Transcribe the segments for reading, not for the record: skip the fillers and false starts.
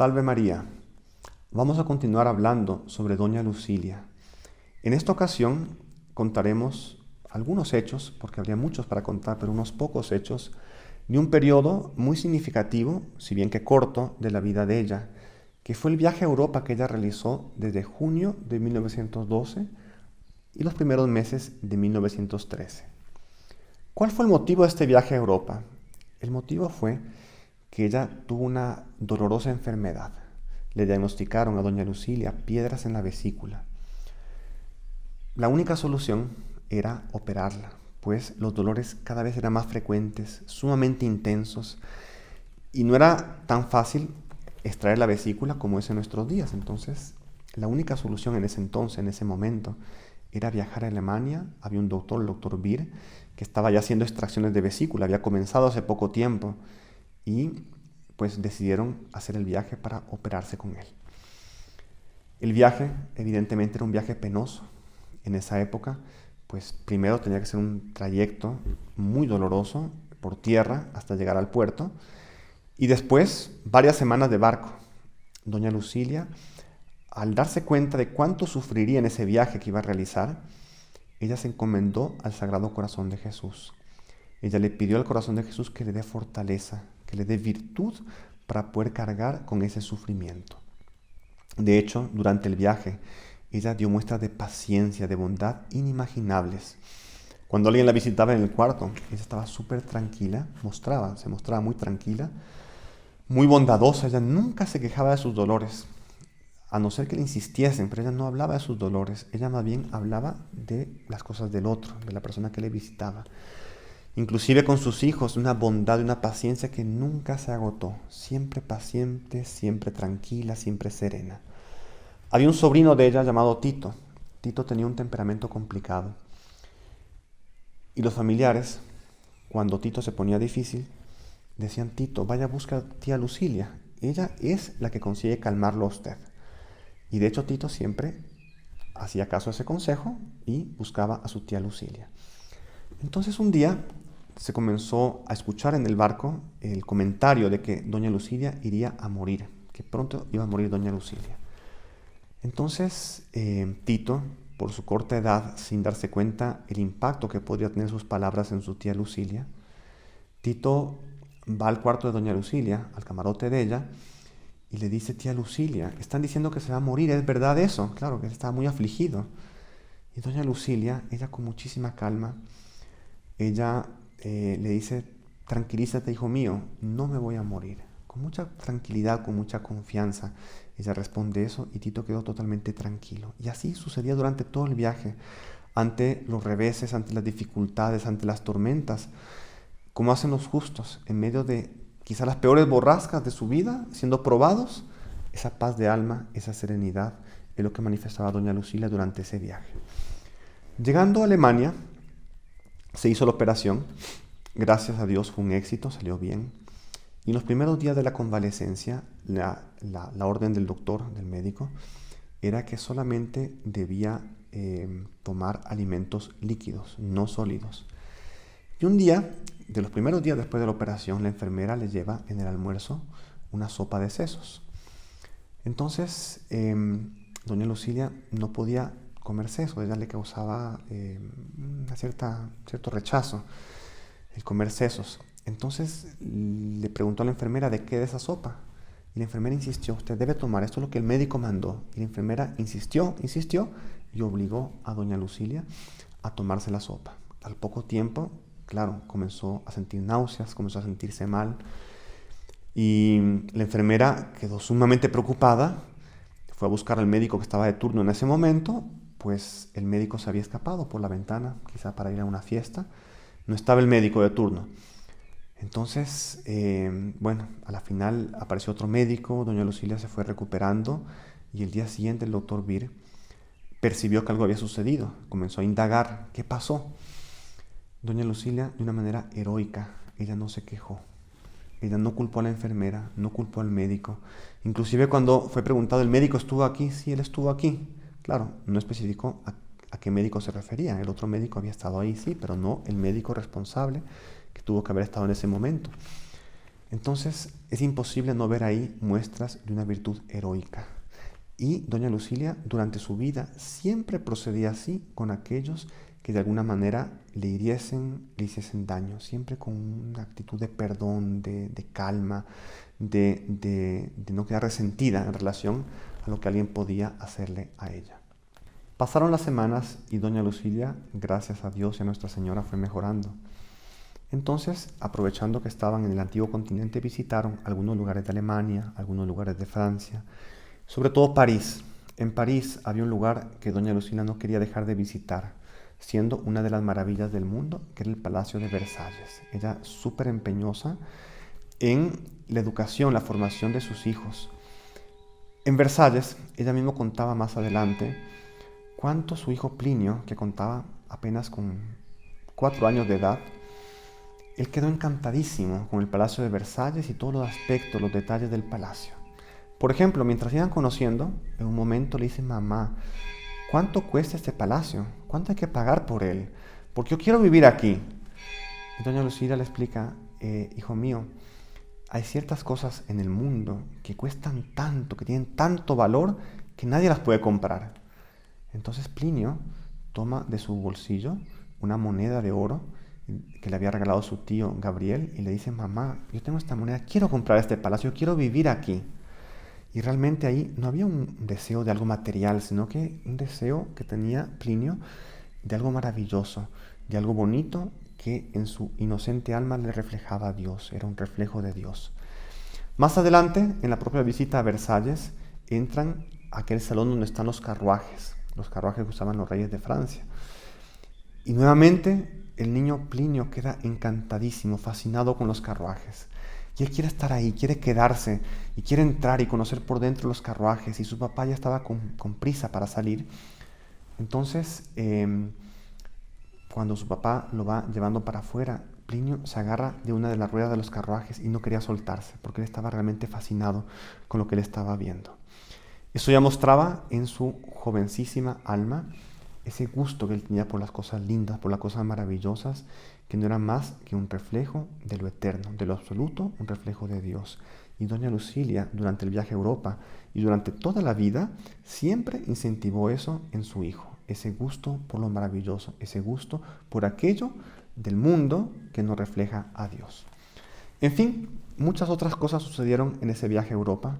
Salve María. Vamos a continuar hablando sobre Doña Lucilia. En esta ocasión contaremos algunos hechos, porque habría muchos para contar, pero unos pocos hechos, de un periodo muy significativo, si bien que corto, de la vida de ella, que fue el viaje a Europa que ella realizó desde junio de 1912 y los primeros meses de 1913. ¿Cuál fue el motivo de este viaje a Europa? El motivo fue que ella tuvo una dolorosa enfermedad. Le diagnosticaron a doña Lucilia piedras en la vesícula. La única solución era operarla, pues los dolores cada vez eran más frecuentes, sumamente intensos, y no era tan fácil extraer la vesícula como es en nuestros días. Entonces, la única solución en ese entonces, en ese momento, era viajar a Alemania. Había un doctor, el doctor Beer, que estaba ya haciendo extracciones de vesícula, había comenzado hace poco tiempo, y pues decidieron hacer el viaje para operarse con él. El viaje, evidentemente, era un viaje penoso. En esa época, pues primero tenía que ser un trayecto muy doloroso por tierra hasta llegar al puerto, y después varias semanas de barco. Doña Lucilia, al darse cuenta de cuánto sufriría en ese viaje que iba a realizar, ella se encomendó al Sagrado Corazón de Jesús. Ella le pidió al Corazón de Jesús que le dé fortaleza, que le dé virtud para poder cargar con ese sufrimiento. De hecho, durante el viaje, ella dio muestras de paciencia, de bondad inimaginables. Cuando alguien la visitaba en el cuarto, ella estaba súper tranquila, se mostraba muy tranquila, muy bondadosa. Ella nunca se quejaba de sus dolores, a no ser que le insistiesen, pero ella no hablaba de sus dolores. Ella más bien hablaba de las cosas del otro, de la persona que le visitaba. Inclusive con sus hijos, una bondad y una paciencia que nunca se agotó. Siempre paciente, siempre tranquila, siempre serena. Había un sobrino de ella llamado Tito. Tito tenía un temperamento complicado. Y los familiares, cuando Tito se ponía difícil, decían: Tito, vaya a buscar a tía Lucilia. Ella es la que consigue calmarlo a usted. Y de hecho Tito siempre hacía caso a ese consejo y buscaba a su tía Lucilia. Entonces un día se comenzó a escuchar en el barco el comentario de que doña Lucilia iría a morir, que pronto iba a morir doña Lucilia. Entonces Tito, por su corta edad, sin darse cuenta el impacto que podría tener sus palabras en su tía Lucilia, Tito va al cuarto de doña Lucilia, al camarote de ella, y le dice: tía Lucilia, están diciendo que se va a morir, ¿es verdad eso? Claro, que él estaba muy afligido. Y doña Lucilia, ella con muchísima calma, ella le dice: tranquilízate, hijo mío, no me voy a morir. Con mucha tranquilidad, con mucha confianza, ella responde eso, y Tito quedó totalmente tranquilo. Y así sucedía durante todo el viaje, ante los reveses, ante las dificultades, ante las tormentas, como hacen los justos, en medio de quizá las peores borrascas de su vida, siendo probados. Esa paz de alma, esa serenidad, es lo que manifestaba doña Lucilia durante ese viaje. Llegando a Alemania, se hizo la operación. Gracias a Dios fue un éxito, salió bien. Y en los primeros días de la convalecencia, la orden del doctor, del médico, era que solamente debía tomar alimentos líquidos, no sólidos. Y un día, de los primeros días después de la operación, la enfermera le lleva en el almuerzo una sopa de sesos. Entonces, doña Lucilia no podía comer sesos. Ella le causaba cierto rechazo el comer sesos. Entonces le preguntó a la enfermera de qué era esa sopa. Y la enfermera insistió: usted debe tomar, esto es lo que el médico mandó. Y la enfermera insistió y obligó a doña Lucilia a tomarse la sopa. Al poco tiempo, claro, comenzó a sentir náuseas, comenzó a sentirse mal. Y la enfermera quedó sumamente preocupada. Fue a buscar al médico que estaba de turno en ese momento, pues el médico se había escapado por la ventana, quizá para ir a una fiesta. No estaba el médico de turno. Entonces, a la final apareció otro médico, doña Lucilia se fue recuperando, y el día siguiente el doctor Beer percibió que algo había sucedido, comenzó a indagar qué pasó. Doña Lucilia, de una manera heroica, ella no se quejó. Ella no culpó a la enfermera, no culpó al médico. Inclusive cuando fue preguntado: ¿el médico estuvo aquí? Sí, él estuvo aquí. Claro, no especificó a qué médico se refería. El otro médico había estado ahí, sí, pero no el médico responsable que tuvo que haber estado en ese momento. Entonces es imposible no ver ahí muestras de una virtud heroica. Y doña Lucilia durante su vida siempre procedía así con aquellos que de alguna manera le hiciesen daño, siempre con una actitud de perdón, de calma, de no quedar resentida en relación a lo que alguien podía hacerle a ella. Pasaron las semanas y doña Lucilia, gracias a Dios y a Nuestra Señora, fue mejorando. Entonces, aprovechando que estaban en el antiguo continente, visitaron algunos lugares de Alemania, algunos lugares de Francia, sobre todo París. En París había un lugar que doña Lucilia no quería dejar de visitar, siendo una de las maravillas del mundo, que era el Palacio de Versalles. Ella súper empeñosa en la educación, la formación de sus hijos. En Versalles, ella misma contaba más adelante cuánto su hijo Plinio, que contaba apenas con 4 años de edad, él quedó encantadísimo con el Palacio de Versalles y todos los aspectos, los detalles del palacio. Por ejemplo, mientras iban conociendo, en un momento le dice: mamá, ¿cuánto cuesta este palacio? ¿Cuánto hay que pagar por él? Porque yo quiero vivir aquí. Y doña Lucila le explica: hijo mío, hay ciertas cosas en el mundo que cuestan tanto, que tienen tanto valor, que nadie las puede comprar. Entonces Plinio toma de su bolsillo una moneda de oro que le había regalado su tío Gabriel y le dice: mamá, yo tengo esta moneda, quiero comprar este palacio, quiero vivir aquí. Y realmente ahí no había un deseo de algo material, sino que un deseo que tenía Plinio de algo maravilloso, de algo bonito que en su inocente alma le reflejaba a Dios, era un reflejo de Dios. Más adelante, en la propia visita a Versalles, entran a aquel salón donde están los carruajes que usaban los reyes de Francia. Y nuevamente el niño Plinio queda encantadísimo, fascinado con los carruajes. Y él quiere estar ahí, quiere quedarse y quiere entrar y conocer por dentro los carruajes. Y su papá ya estaba con prisa para salir. Entonces, cuando su papá lo va llevando para afuera, Plinio se agarra de una de las ruedas de los carruajes y no quería soltarse, porque él estaba realmente fascinado con lo que él estaba viendo. Eso ya mostraba en su jovencísima alma ese gusto que él tenía por las cosas lindas, por las cosas maravillosas, que no era más que un reflejo de lo eterno, de lo absoluto, un reflejo de Dios. Y doña Lucilia, durante el viaje a Europa y durante toda la vida, siempre incentivó eso en su hijo, ese gusto por lo maravilloso, ese gusto por aquello del mundo que nos refleja a Dios. En fin, muchas otras cosas sucedieron en ese viaje a Europa,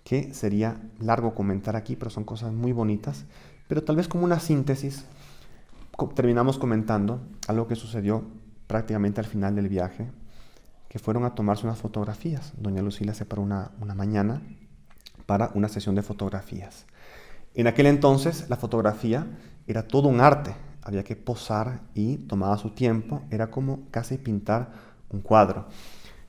que sería largo comentar aquí, pero son cosas muy bonitas. Pero tal vez como una síntesis, terminamos comentando algo que sucedió prácticamente al final del viaje, que fueron a tomarse unas fotografías. Doña Lucila se paró una mañana para una sesión de fotografías. En aquel entonces la fotografía era todo un arte, había que posar y tomaba su tiempo, era como casi pintar un cuadro.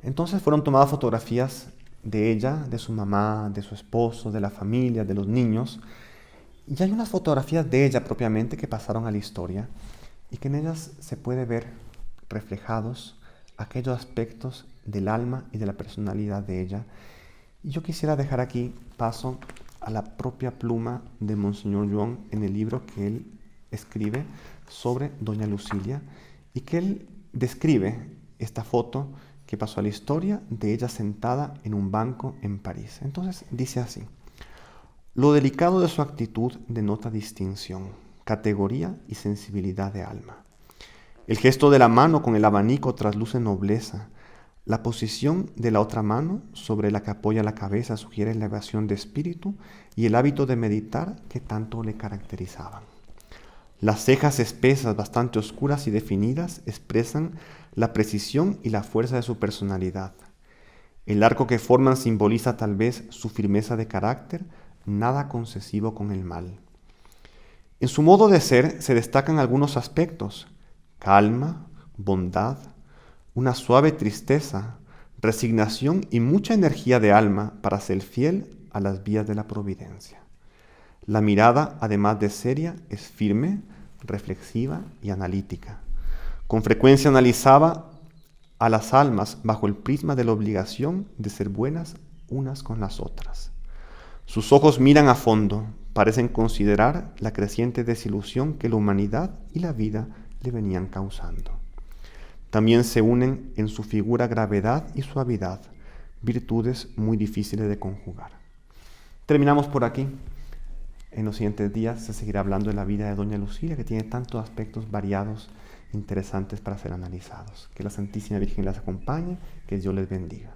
Entonces fueron tomadas fotografías de ella, de su mamá, de su esposo, de la familia, de los niños. Y hay unas fotografías de ella propiamente que pasaron a la historia y que en ellas se puede ver reflejados aquellos aspectos del alma y de la personalidad de ella. Y yo quisiera dejar aquí paso a la propia pluma de Monseñor Joan en el libro que él escribe sobre doña Lucilia y que él describe esta foto que pasó a la historia de ella sentada en un banco en París. Entonces dice así: lo delicado de su actitud denota distinción, categoría y sensibilidad de alma. El gesto de la mano con el abanico trasluce nobleza. La posición de la otra mano sobre la que apoya la cabeza sugiere elevación de espíritu y el hábito de meditar que tanto le caracterizaban. Las cejas espesas, bastante oscuras y definidas, expresan la precisión y la fuerza de su personalidad. El arco que forman simboliza tal vez su firmeza de carácter, nada concesivo con el mal. En su modo de ser se destacan algunos aspectos: calma, bondad, una suave tristeza, resignación y mucha energía de alma para ser fiel a las vías de la providencia. La mirada, además de seria, es firme, reflexiva y analítica. Con frecuencia analizaba a las almas bajo el prisma de la obligación de ser buenas unas con las otras. Sus ojos miran a fondo, parecen considerar la creciente desilusión que la humanidad y la vida le venían causando. También se unen en su figura gravedad y suavidad, virtudes muy difíciles de conjugar. Terminamos por aquí. En los siguientes días se seguirá hablando de la vida de doña Lucía, que tiene tantos aspectos variados, interesantes para ser analizados. Que la Santísima Virgen las acompañe, que Dios les bendiga.